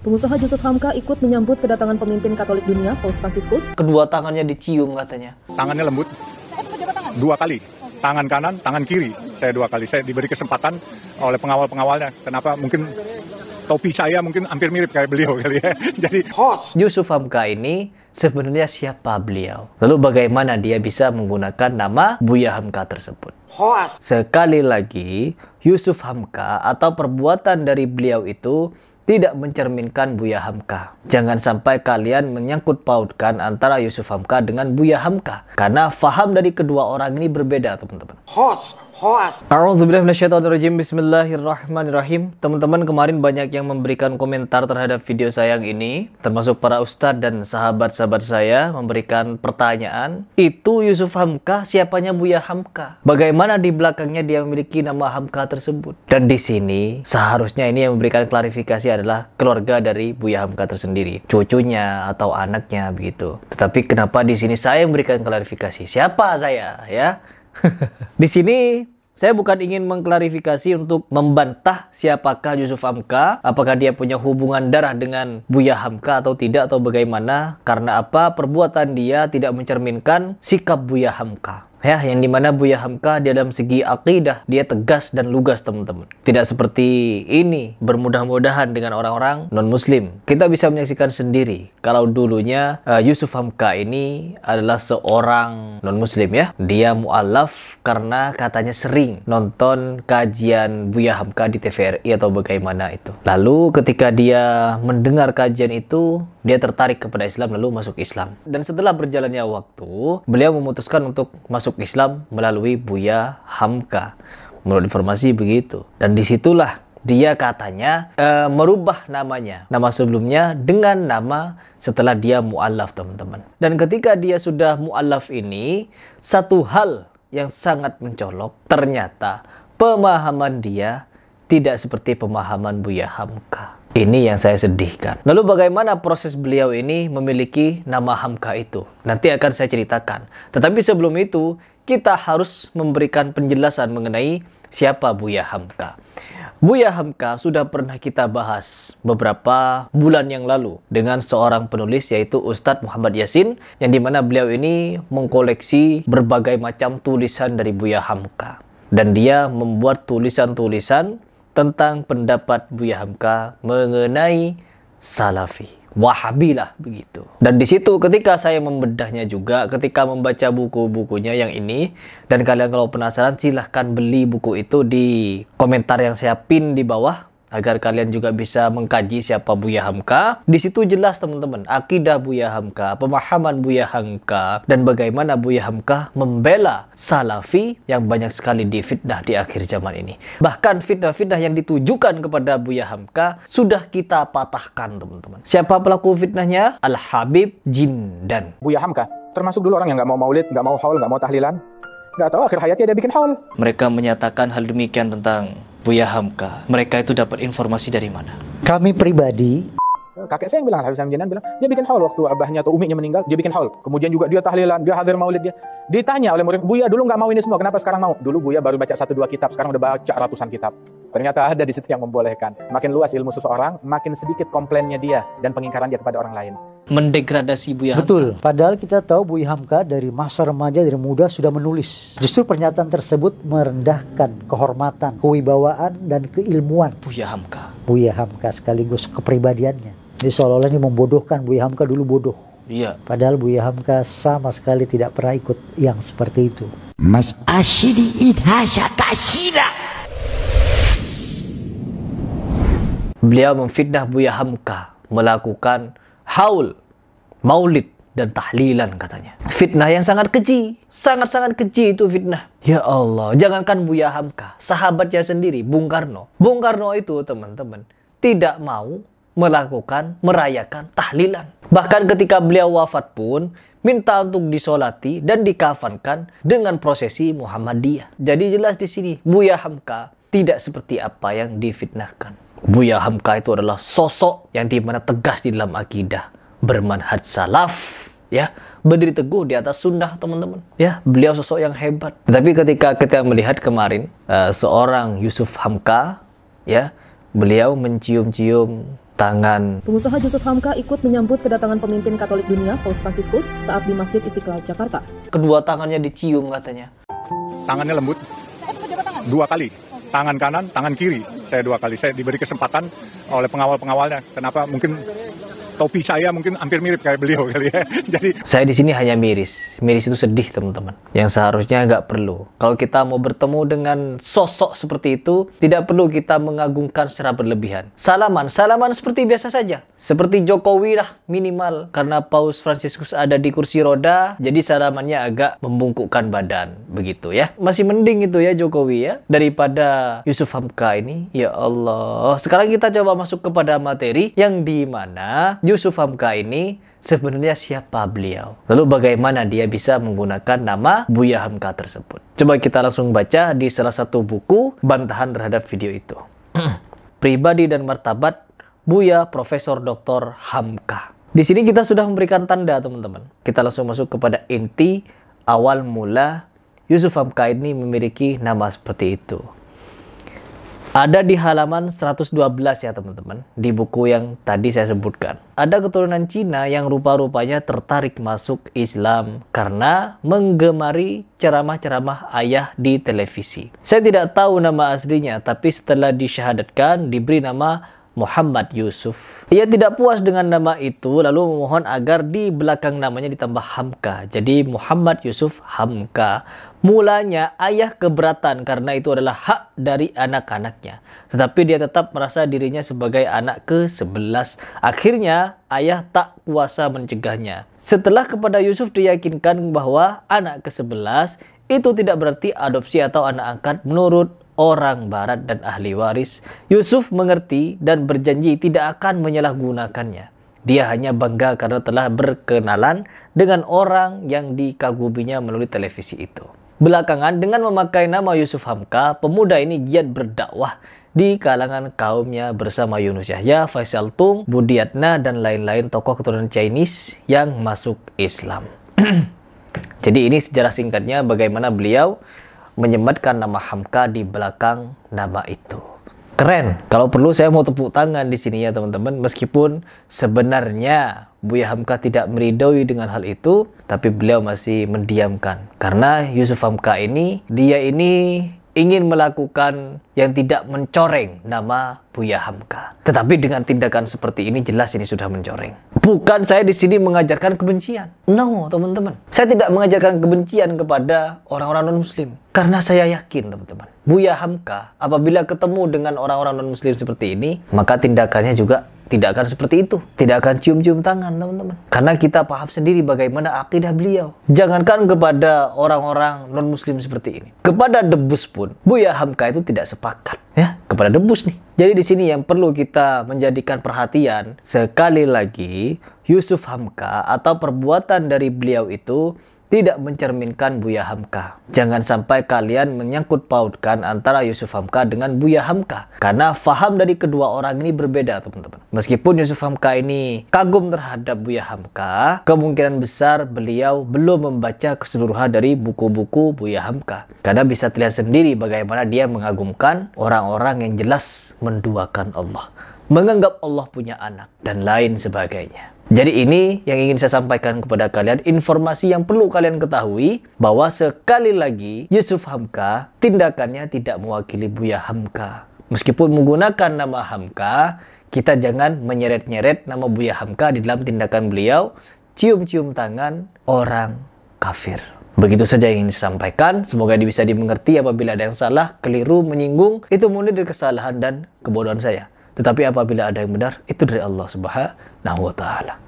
Pengusaha Yusuf Hamka ikut menyambut kedatangan pemimpin Katolik dunia, Paus Fransiskus. Kedua tangannya dicium katanya. Tangannya lembut, 2 kali. Tangan kanan, tangan kiri. Saya 2 kali. Saya diberi kesempatan oleh pengawal-pengawalnya. Kenapa? Mungkin topi saya mungkin hampir mirip kayak beliau kali ya. Jadi Yusuf Hamka ini sebenarnya siapa beliau? Lalu bagaimana dia bisa menggunakan nama Buya Hamka tersebut? Sekali lagi, Yusuf Hamka atau perbuatan dari beliau itu tidak mencerminkan Buya Hamka. Jangan sampai kalian menyangkut pautkan antara Yusuf Hamka dengan Buya Hamka. Karena faham dari kedua orang ini berbeda, teman-teman. A'udzubillahi minasyaitonirrajim. Bismillahirrahmanirrahim. Teman-teman, kemarin banyak yang memberikan komentar terhadap video saya yang ini, termasuk para ustadz dan sahabat-sahabat saya memberikan pertanyaan, itu Yusuf Hamka siapanya Buya Hamka? Bagaimana di belakangnya dia memiliki nama Hamka tersebut? Dan di sini seharusnya ini yang memberikan klarifikasi adalah keluarga dari Buya Hamka tersendiri, cucunya atau anaknya begitu. Tetapi kenapa di sini saya memberikan klarifikasi? Siapa saya, ya? Di sini saya bukan ingin mengklarifikasi untuk membantah siapakah Yusuf Hamka, apakah dia punya hubungan darah dengan Buya Hamka atau tidak, atau bagaimana. Karena apa? Perbuatan dia tidak mencerminkan sikap Buya Hamka. Ya, yang dimana Buya Hamka dia dalam segi akidah dia tegas dan lugas, teman-teman. Tidak seperti ini bermudah-mudahan dengan orang-orang non-muslim. Kita bisa menyaksikan sendiri kalau dulunya Yusuf Hamka ini adalah seorang non-muslim, ya. Dia mu'alaf karena katanya sering nonton kajian Buya Hamka di TVRI atau bagaimana itu. Lalu ketika dia mendengar kajian itu, dia tertarik kepada Islam lalu masuk Islam. Dan setelah berjalannya waktu, beliau memutuskan untuk masuk Islam melalui Buya Hamka. Menurut informasi begitu. Dan disitulah dia katanya merubah namanya. Nama sebelumnya dengan nama setelah dia mu'alaf, teman-teman. Dan ketika dia sudah mu'alaf ini, satu hal yang sangat mencolok, ternyata pemahaman dia tidak seperti pemahaman Buya Hamka. Ini yang saya sedihkan. Lalu bagaimana proses beliau ini memiliki nama Hamka itu? Nanti akan saya ceritakan. Tetapi sebelum itu, kita harus memberikan penjelasan mengenai siapa Buya Hamka. Buya Hamka sudah pernah kita bahas beberapa bulan yang lalu dengan seorang penulis, yaitu Ustadz Muhammad Yasin, yang dimana beliau ini mengkoleksi berbagai macam tulisan dari Buya Hamka. Dan dia membuat tulisan-tulisan tentang pendapat Buya Hamka mengenai Salafi, Wahabi lah begitu. Dan di situ ketika saya membedahnya juga, ketika membaca buku-bukunya yang ini, dan kalian kalau penasaran silahkan beli buku itu di komentar yang saya pin di bawah, agar kalian juga bisa mengkaji siapa Buya Hamka. Di situ jelas, teman-teman, akidah Buya Hamka, pemahaman Buya Hamka, dan bagaimana Buya Hamka membela Salafi yang banyak sekali difitnah di akhir zaman ini. Bahkan fitnah-fitnah yang ditujukan kepada Buya Hamka sudah kita patahkan, teman-teman. Siapa pelaku fitnahnya? Al-Habib Jindan. Buya Hamka termasuk dulu orang yang nggak mau maulid, nggak mau haul, nggak mau tahlilan. Nggak tahu akhir hayatnya dia bikin haul. Mereka menyatakan hal demikian tentang Buya Hamka. Mereka itu dapat informasi dari mana? Kami pribadi, kakek saya yang bilang, Habib Samjinan bilang, dia bikin haul waktu abahnya atau uminya meninggal, dia bikin haul. Kemudian juga dia tahlilan, dia hadir maulid dia. Ditanya oleh murid, Buya dulu nggak mau ini semua, kenapa sekarang mau? Dulu Buya baru baca 1-2 kitab, sekarang udah baca ratusan kitab. Ternyata ada di situ yang membolehkan. Makin luas ilmu seseorang, makin sedikit komplainnya dia dan pengingkaran dia kepada orang lain. Mendegradasi Buya Hamka. betul. Padahal kita tahu Buya Hamka dari masa remaja, dari muda sudah menulis. Justru pernyataan tersebut merendahkan kehormatan, kewibawaan, dan keilmuan Buya Hamka. Buya Hamka sekaligus kepribadiannya. Jadi seolah-olah ini membodohkan Buya Hamka dulu bodoh. Iya. Padahal Buya Hamka sama sekali tidak pernah ikut yang seperti itu. Mas Ashidi idhasha kashira. Beliau memfitnah Buya Hamka melakukan haul, maulid, dan tahlilan katanya. Fitnah yang sangat keji. Sangat-sangat keji itu fitnah. Ya Allah, jangankan Buya Hamka, sahabatnya sendiri, Bung Karno. Bung Karno itu, teman-teman, tidak mau merayakan tahlilan. Bahkan ketika beliau wafat pun, minta untuk disolati dan dikafankan dengan prosesi Muhammadiyah. Jadi jelas di sini, Buya Hamka tidak seperti apa yang difitnahkan. Buya Hamka itu adalah sosok yang dimana tegas di dalam akidah, bermanhaj salaf, ya, berdiri teguh di atas sunnah, teman-teman. Ya, beliau sosok yang hebat. Tapi ketika kita melihat kemarin seorang Yusuf Hamka, ya, beliau mencium-cium tangan. Pengusaha Yusuf Hamka ikut menyambut kedatangan pemimpin Katolik dunia, Paus Fransiskus, saat di Masjid Istiqlal, Jakarta. Kedua tangannya dicium katanya. Tangannya lembut, 2 kali. Tangan kanan, tangan kiri. Saya 2 kali. Saya diberi kesempatan oleh pengawal-pengawalnya. Kenapa? Mungkin topi saya mungkin hampir mirip kayak beliau kali ya. Jadi saya di sini hanya miris. Miris itu sedih, teman-teman. Yang seharusnya nggak perlu. Kalau kita mau bertemu dengan sosok seperti itu, tidak perlu kita mengagungkan secara berlebihan. Salaman seperti biasa saja. Seperti Jokowi lah minimal. Karena Paus Fransiskus ada di kursi roda, jadi salamannya agak membungkukkan badan. Begitu ya. Masih mending itu ya Jokowi ya. Daripada Yusuf Hamka ini. Ya Allah. Sekarang kita coba masuk kepada materi yang di mana Yusuf Hamka ini sebenarnya siapa beliau? Lalu bagaimana dia bisa menggunakan nama Buya Hamka tersebut? Coba kita langsung baca di salah satu buku bantahan terhadap video itu. Pribadi dan Martabat Buya Profesor Dr. Hamka. Di sini kita sudah memberikan tanda, teman-teman. Kita langsung masuk kepada inti awal mula Yusuf Hamka ini memiliki nama seperti itu. Ada di halaman 112 ya teman-teman, di buku yang tadi saya sebutkan. Ada keturunan Cina yang rupa-rupanya tertarik masuk Islam karena menggemari ceramah-ceramah ayah di televisi. Saya tidak tahu nama aslinya, tapi setelah disyahadatkan diberi nama Muhammad Yusuf. Ia tidak puas dengan nama itu, lalu memohon agar di belakang namanya ditambah Hamka. Jadi Muhammad Yusuf Hamka. Mulanya ayah keberatan karena itu adalah hak dari anak-anaknya. Tetapi dia tetap merasa dirinya sebagai anak ke-11. Akhirnya ayah tak kuasa mencegahnya. Setelah kepada Yusuf diyakinkan bahwa anak ke-11 itu tidak berarti adopsi atau anak angkat menurut orang barat dan ahli waris, Yusuf mengerti dan berjanji tidak akan menyalahgunakannya. Dia hanya bangga karena telah berkenalan dengan orang yang dikaguminya melalui televisi itu. Belakangan dengan memakai nama Yusuf Hamka, pemuda ini giat berdakwah di kalangan kaumnya bersama Yunus Yahya, Faisal Tung, Budiatna, dan lain-lain tokoh keturunan Chinese yang masuk Islam. Jadi ini sejarah singkatnya bagaimana beliau menyematkan nama Hamka di belakang nama itu. Keren. Kalau perlu saya mau tepuk tangan di sini ya teman-teman. Meskipun sebenarnya Buya Hamka tidak meridoi dengan hal itu, tapi beliau masih mendiamkan. Karena Yusuf Hamka ini, dia ini ingin melakukan yang tidak mencoreng nama Buya Hamka. Tetapi dengan tindakan seperti ini jelas ini sudah mencoreng. Bukan saya di sini mengajarkan kebencian. No, teman-teman. Saya tidak mengajarkan kebencian kepada orang-orang non-muslim. Karena saya yakin, teman-teman, Buya Hamka apabila ketemu dengan orang-orang non-muslim seperti ini, maka tindakannya juga tidak akan seperti itu. Tidak akan cium-cium tangan, teman-teman. Karena kita paham sendiri bagaimana akidah beliau. Jangankan kepada orang-orang non-muslim seperti ini. Kepada debus pun, Buya Hamka itu tidak sepakat. Ya, kepada debus nih. Jadi di sini yang perlu kita menjadikan perhatian, sekali lagi, Yusuf Hamka atau perbuatan dari beliau itu tidak mencerminkan Buya Hamka. Jangan sampai kalian menyangkut pautkan antara Yusuf Hamka dengan Buya Hamka. Karena faham dari kedua orang ini berbeda, teman-teman. Meskipun Yusuf Hamka ini kagum terhadap Buya Hamka, kemungkinan besar beliau belum membaca keseluruhan dari buku-buku Buya Hamka. Karena bisa terlihat sendiri bagaimana dia mengagumkan orang-orang yang jelas menduakan Allah. Menganggap Allah punya anak, dan lain sebagainya. Jadi ini yang ingin saya sampaikan kepada kalian, informasi yang perlu kalian ketahui, bahwa sekali lagi Yusuf Hamka tindakannya tidak mewakili Buya Hamka. Meskipun menggunakan nama Hamka, kita jangan menyeret-nyeret nama Buya Hamka di dalam tindakan beliau, cium-cium tangan orang kafir. Begitu saja yang ingin saya sampaikan, semoga bisa dimengerti. Apabila ada yang salah, keliru, menyinggung, itu murni dari kesalahan dan kebodohan saya. Tetapi apabila ada yang benar, itu dari Allah Subhanahu wa Ta'ala.